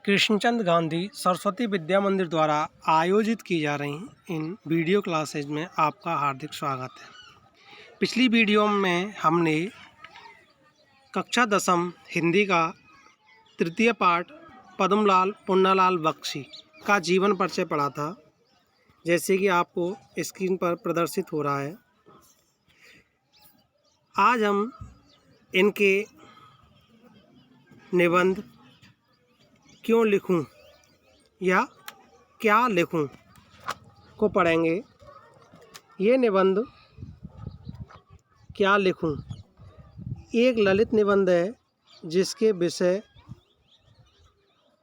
कृष्णचंद गांधी सरस्वती विद्या मंदिर द्वारा आयोजित की जा रही इन वीडियो क्लासेज में आपका हार्दिक स्वागत है। पिछली वीडियो में हमने कक्षा 10वीं हिंदी का तृतीय पाठ पद्मलाल पुन्नालाल बख्शी का जीवन परिचय पढ़ा था, जैसे कि आपको स्क्रीन पर प्रदर्शित हो रहा है। आज हम इनके निबंध क्यों लिखूं या क्या लिखूं को पढ़ेंगे। ये निबंध क्या लिखूं एक ललित निबंध है, जिसके विषय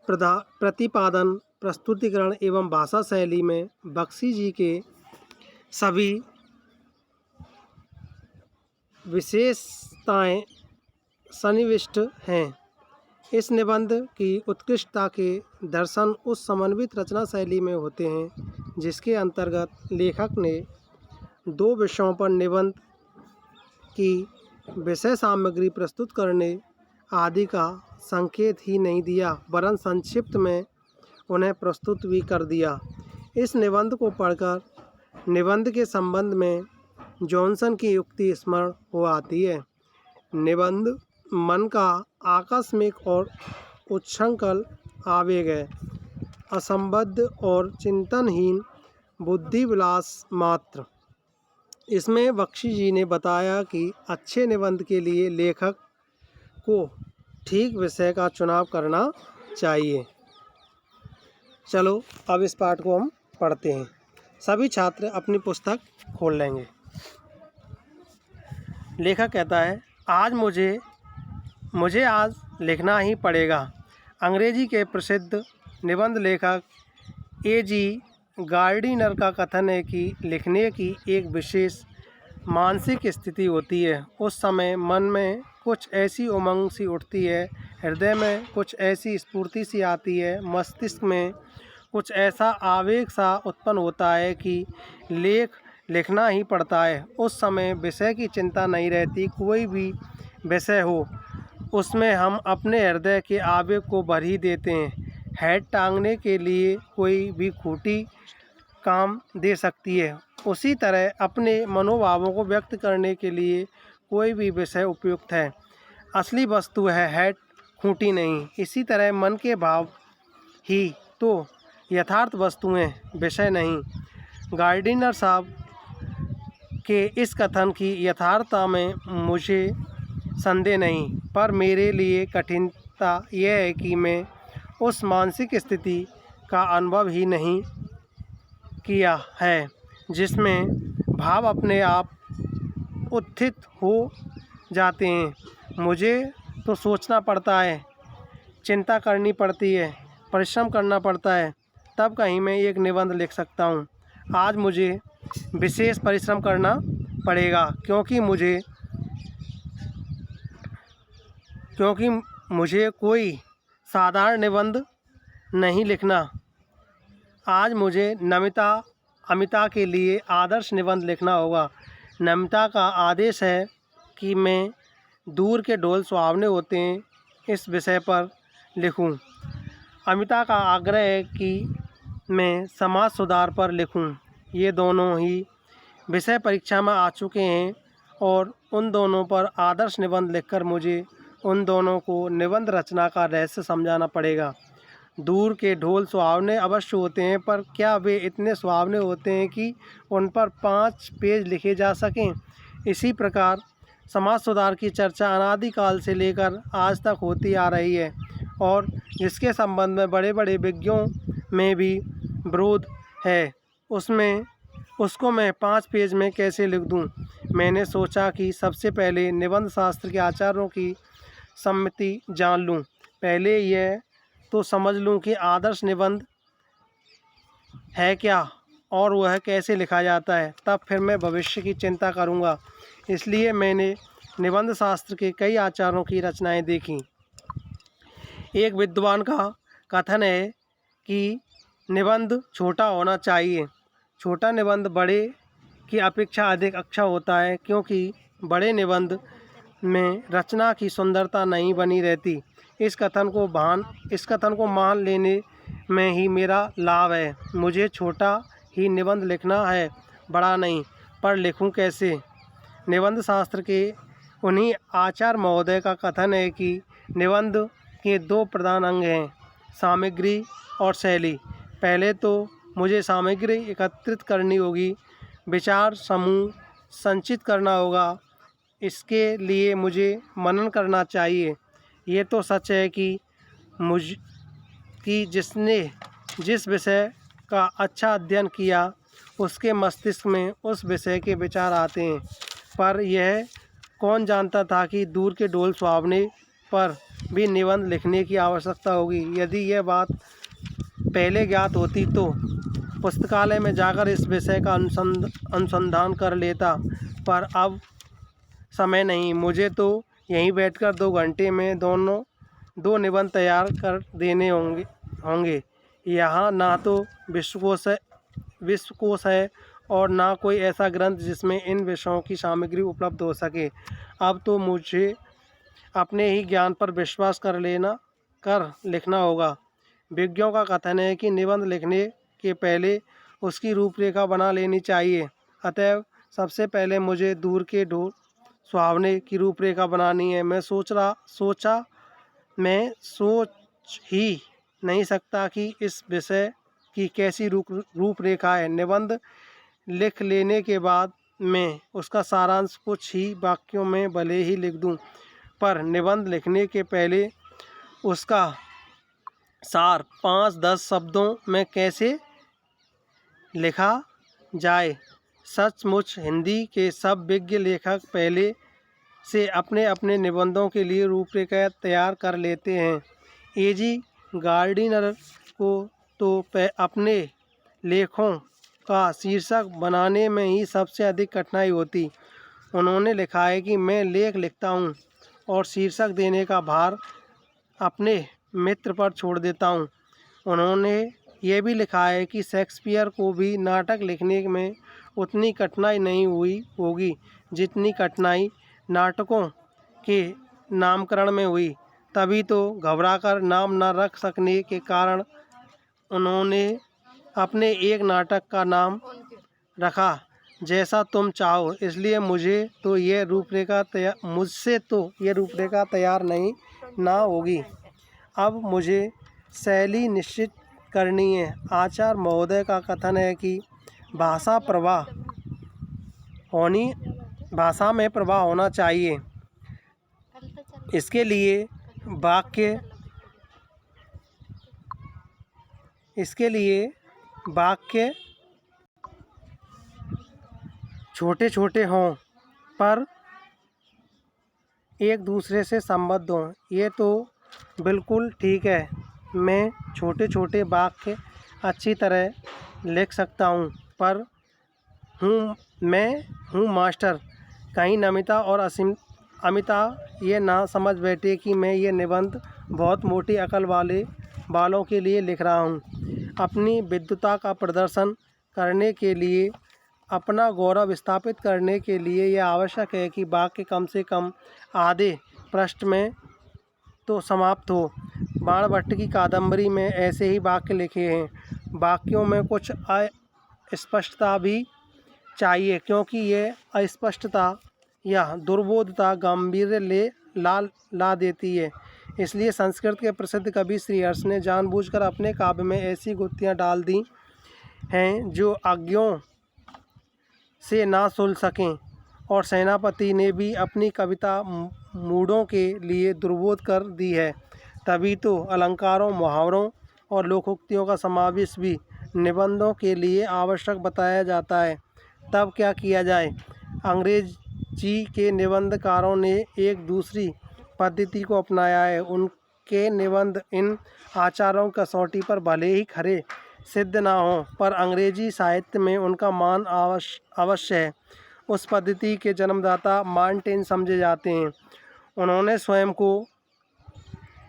प्रतिपादन, प्रस्तुतिकरण एवं भाषा शैली में बख्शी जी के सभी विशेषताएं सन्निविष्ट हैं। इस निबंध की उत्कृष्टता के दर्शन उस समन्वित रचना शैली में होते हैं, जिसके अंतर्गत लेखक ने दो विषयों पर निबंध की विषय सामग्री प्रस्तुत करने आदि का संकेत ही नहीं दिया, वरन संक्षिप्त में उन्हें प्रस्तुत भी कर दिया। इस निबंध को पढ़कर निबंध के संबंध में जॉनसन की युक्ति स्मरण हो आती है। निबंध मन का आकस्मिक और उच्छृंखल आवेग है, असंबद्ध और चिंतनहीन बुद्धि विलास मात्र। इसमें बख्शी जी ने बताया कि अच्छे निबंध के लिए लेखक को ठीक विषय का चुनाव करना चाहिए। चलो अब इस पाठ को हम पढ़ते हैं। सभी छात्र अपनी पुस्तक खोल लेंगे। लेखक कहता है, आज मुझे आज लिखना ही पड़ेगा। अंग्रेजी के प्रसिद्ध निबंध लेखक ए.जी. गार्डिनर का कथन है कि लिखने की एक विशेष मानसिक स्थिति होती है। उस समय मन में कुछ ऐसी उमंग सी उठती है, हृदय में कुछ ऐसी स्फूर्ति सी आती है, मस्तिष्क में कुछ ऐसा आवेग सा उत्पन्न होता है कि लिखना ही पड़ता है। उस समय विषय की चिंता नहीं रहती। कोई भी विषय हो, उसमें हम अपने हृदय के आवेग को भर ही देते हैं। हेड टांगने के लिए कोई भी खूंटी काम दे सकती है, उसी तरह अपने मनोभावों को व्यक्त करने के लिए कोई भी विषय उपयुक्त है। असली वस्तु है हेड, खूंटी नहीं। इसी तरह मन के भाव ही तो यथार्थ वस्तुएं, विषय नहीं। गार्डिनर साहब के इस कथन की यथार्थता में मुझे संदेह नहीं, पर मेरे लिए कठिनता यह है कि मैं उस मानसिक स्थिति का अनुभव ही नहीं किया है, जिसमें भाव अपने आप उत्थित हो जाते हैं। मुझे तो सोचना पड़ता है, चिंता करनी पड़ती है, परिश्रम करना पड़ता है, तब कहीं मैं एक निबंध लिख सकता हूँ। आज मुझे विशेष परिश्रम करना पड़ेगा, क्योंकि मुझे कोई साधारण निबंध नहीं लिखना। आज मुझे अमिता के लिए आदर्श निबंध लिखना होगा। नमिता का आदेश है कि मैं दूर के ढोल सुहावने होते हैं इस विषय पर लिखूं। अमिता का आग्रह है कि मैं समाज सुधार पर लिखूं। ये दोनों ही विषय परीक्षा में आ चुके हैं और उन दोनों पर आदर्श निबंध लिखकर मुझे उन दोनों को निबंध रचना का रहस्य समझाना पड़ेगा। दूर के ढोल सुहावने अवश्य होते हैं, पर क्या वे इतने सुहावने होते हैं कि उन पर 5 पेज लिखे जा सकें? इसी प्रकार समाज सुधार की चर्चा अनादिकाल से लेकर आज तक होती आ रही है, और जिसके संबंध में बड़े बड़े विज्ञों में भी विरोध है, उसको मैं 5 पेज में कैसे लिख दूं? मैंने सोचा कि सबसे पहले निबंध शास्त्र के आचार्यों की सम्मति जान लूं। पहले यह तो समझ लूं कि आदर्श निबंध है क्या और वह कैसे लिखा जाता है, तब फिर मैं भविष्य की चिंता करूंगा। इसलिए मैंने निबंध शास्त्र के कई आचार्यों की रचनाएं देखीं। एक विद्वान का कथन है कि निबंध छोटा होना चाहिए। छोटा निबंध बड़े की अपेक्षा अधिक अच्छा होता है, क्योंकि बड़े निबंध में रचना की सुंदरता नहीं बनी रहती। इस कथन को मान लेने में ही मेरा लाभ है। मुझे छोटा ही निबंध लिखना है, बड़ा नहीं। पर लिखूं कैसे? निबंध शास्त्र के उन्हीं आचार्य महोदय का कथन है कि निबंध के दो प्रधान अंग हैं, सामग्री और शैली। पहले तो मुझे सामग्री एकत्रित करनी होगी, विचार समूह संचित करना होगा। इसके लिए मुझे मनन करना चाहिए। ये तो सच है कि जिसने जिस विषय का अच्छा अध्ययन किया उसके मस्तिष्क में उस विषय के विचार आते हैं। पर यह कौन जानता था कि दूर के ढोल सुहावने पर भी निबंध लिखने की आवश्यकता होगी। यदि यह बात पहले ज्ञात होती तो पुस्तकालय में जाकर इस विषय का अनुसंधान कर लेता, पर अब समय नहीं। मुझे तो यहीं बैठकर 2 घंटे में दो निबंध तैयार कर देने होंगे। यहाँ ना तो विश्वकोश है और ना कोई ऐसा ग्रंथ जिसमें इन विषयों की सामग्री उपलब्ध हो सके। अब तो मुझे अपने ही ज्ञान पर विश्वास कर लिखना होगा। विज्ञों का कथन है कि निबंध लिखने के पहले उसकी रूपरेखा बना लेनी चाहिए। अतएव सबसे पहले मुझे दूर के ढोल सुहावने की रूपरेखा बनानी है। मैं सोच ही नहीं सकता कि इस विषय की कैसी रूपरेखा है। निबंध लिख लेने के बाद मैं उसका सारांश कुछ ही वाक्यों में भले ही लिख दूं, पर निबंध लिखने के पहले उसका सार 5-10 शब्दों में कैसे लिखा जाए। सचमुच हिंदी के सब विज्ञ लेखक पहले से अपने अपने निबंधों के लिए रूपरेखा तैयार कर लेते हैं। एजी गार्डिनर को तो अपने लेखों का शीर्षक बनाने में ही सबसे अधिक कठिनाई होती। उन्होंने लिखा है कि मैं लेख लिखता हूँ और शीर्षक देने का भार अपने मित्र पर छोड़ देता हूँ। उन्होंने ये भी लिखा है कि शेक्सपियर को भी नाटक लिखने में उतनी कठिनाई नहीं हुई होगी जितनी कठिनाई नाटकों के नामकरण में हुई। तभी तो घबराकर नाम न रख सकने के कारण उन्होंने अपने एक नाटक का नाम रखा जैसा तुम चाहो। इसलिए मुझसे तो ये रूपरेखा तैयार नहीं ना होगी। अब मुझे शैली निश्चित करनी है। आचार्य महोदय का कथन है कि भाषा में प्रवाह होना चाहिए। इसके लिए वाक्य छोटे छोटे हों पर एक दूसरे से संबद्ध हों। ये तो बिल्कुल ठीक है। मैं छोटे छोटे वाक्य अच्छी तरह लिख सकता हूँ, पर मैं हूँ मास्टर। कहीं नमिता और अमिता ये ना समझ बैठे कि मैं ये निबंध बहुत मोटी अकल वालों के लिए लिख रहा हूँ। अपनी विद्वता का प्रदर्शन करने के लिए, अपना गौरव स्थापित करने के लिए यह आवश्यक है कि वाक्य कम से कम आधे पृष्ठ में तो समाप्त हो। बाणभट्ट की कादंबरी में ऐसे ही वाक्य लिखे हैं। वाक्यों में कुछ अस्पष्टता भी चाहिए, क्योंकि ये अस्पष्टता या दुर्बोधता गंभीर ला देती है। इसलिए संस्कृत के प्रसिद्ध कवि श्रीहर्ष ने जानबूझकर अपने काव्य में ऐसी गुत्थियाँ डाल दी हैं जो अज्ञों से ना सुल सकें, और सेनापति ने भी अपनी कविता मूढ़ों के लिए दुर्बोध कर दी है। तभी तो अलंकारों, मुहावरों और लोकोक्तियों का समावेश भी निबंधों के लिए आवश्यक बताया जाता है। तब क्या किया जाए? अंग्रेजी के निबंधकारों ने एक दूसरी पद्धति को अपनाया है। उनके निबंध इन आचारों कसौटी पर भले ही खरे सिद्ध ना हों, पर अंग्रेजी साहित्य में उनका मान अवश्य है। उस पद्धति के जन्मदाता मॉन्टेन समझे जाते हैं। उन्होंने स्वयं को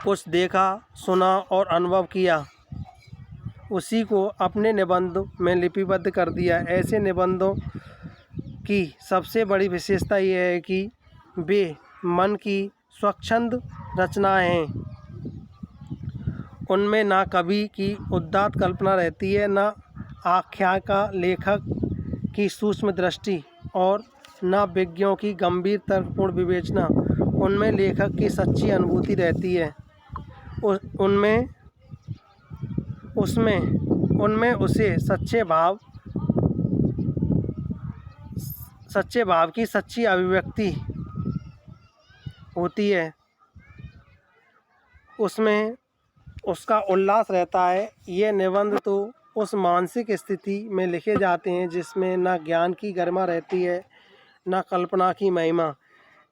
कुछ देखा, सुना और अनुभव किया, उसी को अपने निबंध में लिपिबद्ध कर दिया। ऐसे निबंधों की सबसे बड़ी विशेषता यह है कि वे मन की स्वच्छंद रचनाएं हैं। उनमें ना कवि की उदात्त कल्पना रहती है, न आख्यायिका लेखक की सूक्ष्म दृष्टि और न विज्ञों की गंभीर तर्कपूर्ण विवेचना। उनमें लेखक की सच्ची अनुभूति रहती है। उनमें उसे सच्चे भाव की सच्ची अभिव्यक्ति होती है। उसमें उसका उल्लास रहता है। ये निबंध तो उस मानसिक स्थिति में लिखे जाते हैं जिसमें न ज्ञान की गरिमा रहती है, न कल्पना की महिमा,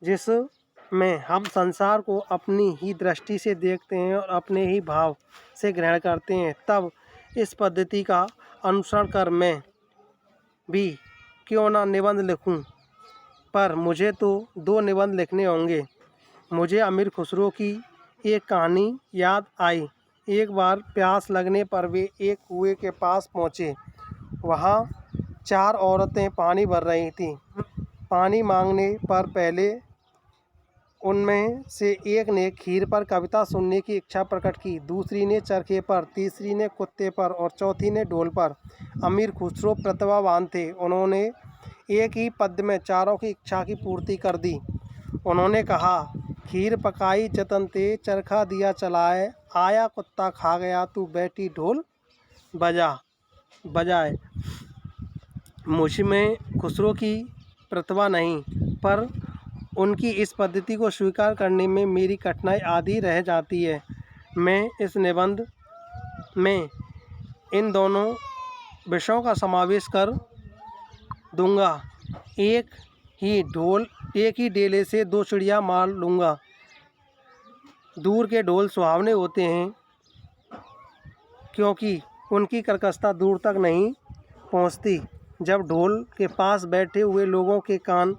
जिसमें हम संसार को अपनी ही दृष्टि से देखते हैं और अपने ही भाव से ग्रहण करते हैं। तब इस पद्धति का अनुसरण कर मैं भी क्यों ना निबंध लिखूं, पर मुझे तो 2 निबंध लिखने होंगे। मुझे अमीर खुसरो की एक कहानी याद आई। एक बार प्यास लगने पर वे एक कुएं के पास पहुँचे। वहाँ 4 औरतें पानी भर रही थीं। पानी मांगने पर पहले उनमें से एक ने खीर पर कविता सुनने की इच्छा प्रकट की, दूसरी ने चरखे पर, तीसरी ने कुत्ते पर और चौथी ने ढोल पर। अमीर खुसरो प्रतिभावान थे। उन्होंने एक ही पद्य में चारों की इच्छा की पूर्ति कर दी। उन्होंने कहा, खीर पकाई जतन ते, चरखा दिया चलाए, आया कुत्ता खा गया, तू बैठी ढोल बजाए। मुझ में खुसरो की प्रतिभा नहीं, पर उनकी इस पद्धति को स्वीकार करने में मेरी कठिनाई आधी रह जाती है। मैं इस निबंध में इन दोनों विषयों का समावेश कर दूंगा। एक ही डेले से 2 चिड़िया मार लूँगा। दूर के ढोल सुहावने होते हैं क्योंकि उनकी कर्कशता दूर तक नहीं पहुंचती। जब ढोल के पास बैठे हुए लोगों के कान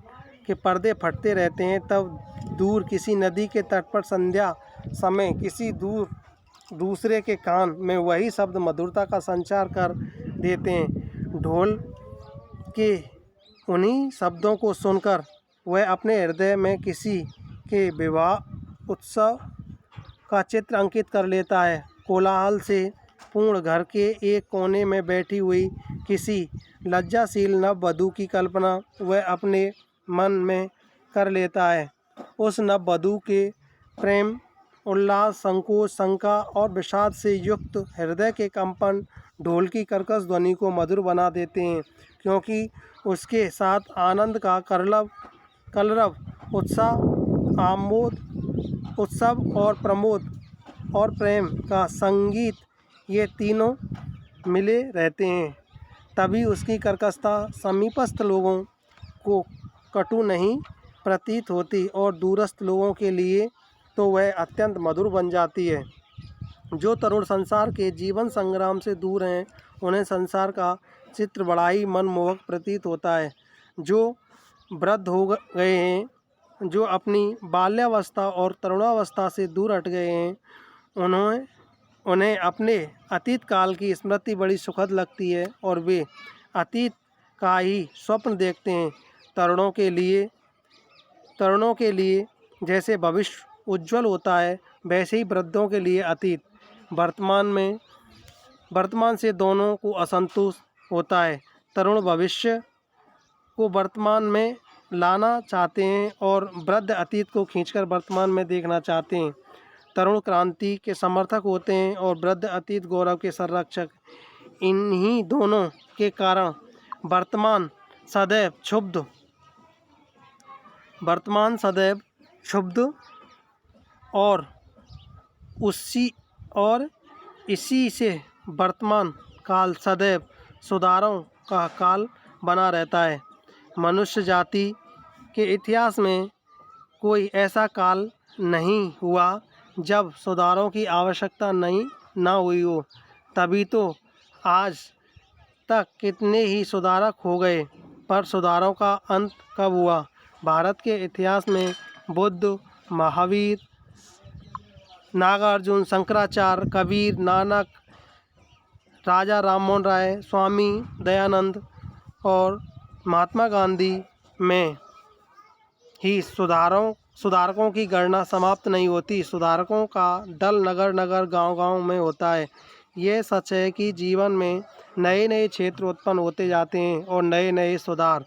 के पर्दे फटते रहते हैं, तब दूर किसी नदी के तट पर संध्या समय किसी दूसरे के कान में वही शब्द मधुरता का संचार कर देते हैं। ढोल के उन्हीं शब्दों को सुनकर वह अपने हृदय में किसी के विवाह उत्सव का चित्र अंकित कर लेता है। कोलाहल से पूर्ण घर के एक कोने में बैठी हुई किसी लज्जाशील नववधू की कल्पना वह अपने मन में कर लेता है। उस नववधू के प्रेम, उल्लास, संकोच, शंका और विषाद से युक्त हृदय के कंपन ढोल की कर्कश ध्वनि को मधुर बना देते हैं, क्योंकि उसके साथ आनंद का कलरव, उत्साह, आमोद, उत्सव और प्रमोद और प्रेम का संगीत, ये तीनों मिले रहते हैं। तभी उसकी कर्कशता समीपस्थ लोगों को कटु नहीं प्रतीत होती और दूरस्थ लोगों के लिए तो वह अत्यंत मधुर बन जाती है। जो तरुण संसार के जीवन संग्राम से दूर हैं, उन्हें संसार का चित्र बड़ा ही मनमोहक प्रतीत होता है। जो वृद्ध हो गए हैं, जो अपनी बाल्यावस्था और तरुणावस्था से दूर हट गए हैं, उन्हें अपने अतीत काल की स्मृति बड़ी सुखद लगती है और वे अतीत का ही स्वप्न देखते हैं। तरुणों के लिए जैसे भविष्य उज्जवल होता है, वैसे ही वृद्धों के लिए अतीत वर्तमान से दोनों को असंतोष होता है। तरुण भविष्य को वर्तमान में लाना चाहते हैं और वृद्ध अतीत को खींचकर वर्तमान में देखना चाहते हैं। तरुण क्रांति के समर्थक होते हैं और वृद्ध अतीत गौरव के संरक्षक। इन्हीं दोनों के कारण वर्तमान सदैव क्षुब्ध और इसी से वर्तमान काल सदैव सुधारों का काल बना रहता है। मनुष्य जाति के इतिहास में कोई ऐसा काल नहीं हुआ जब सुधारों की आवश्यकता ना हुई हो। तभी तो आज तक कितने ही सुधारक हो गए, पर सुधारों का अंत कब हुआ? भारत के इतिहास में बुद्ध, महावीर, नागार्जुन, शंकराचार्य, कबीर, नानक, राजा राममोहन राय, स्वामी दयानंद और महात्मा गांधी में ही सुधारों सुधारकों की गणना समाप्त नहीं होती। सुधारकों का दल नगर नगर गांव गांव में होता है। ये सच है कि जीवन में नए नए क्षेत्र उत्पन्न होते जाते हैं और नए नए सुधार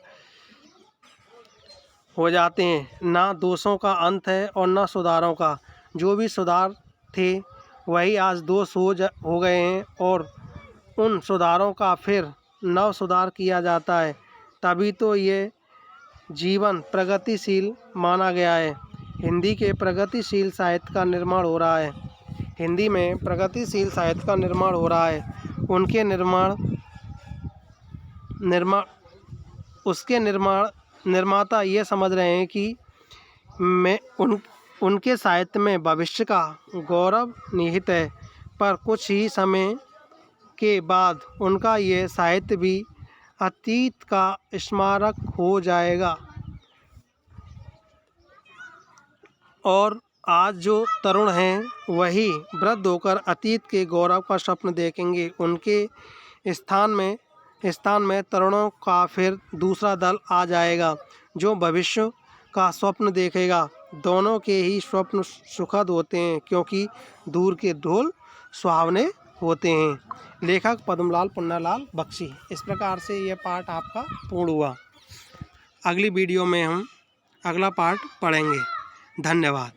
हो जाते हैं। ना दोषों का अंत है और ना सुधारों का। जो भी सुधार थे वही आज दोष हो गए हैं और उन सुधारों का फिर नव सुधार किया जाता है। तभी तो ये जीवन प्रगतिशील माना गया है। हिंदी के प्रगतिशील साहित्य का निर्माण हो रहा है। हिंदी में प्रगतिशील साहित्य का निर्माण हो रहा है। उनके निर्माता ये समझ रहे हैं कि उनके साहित्य में भविष्य का गौरव निहित है, पर कुछ ही समय के बाद उनका ये साहित्य भी अतीत का स्मारक हो जाएगा। और आज जो तरुण हैं वही वृद्ध होकर अतीत के गौरव का स्वप्न देखेंगे। उनके स्थान में तरुणों का फिर दूसरा दल आ जाएगा जो भविष्य का स्वप्न देखेगा। दोनों के ही स्वप्न सुखद होते हैं क्योंकि दूर के ढोल सुहावने होते हैं। लेखक पद्मलाल पुन्नालाल बख्शी। इस प्रकार से यह पाठ आपका पूर्ण हुआ। अगली वीडियो में हम अगला पाठ पढ़ेंगे। धन्यवाद।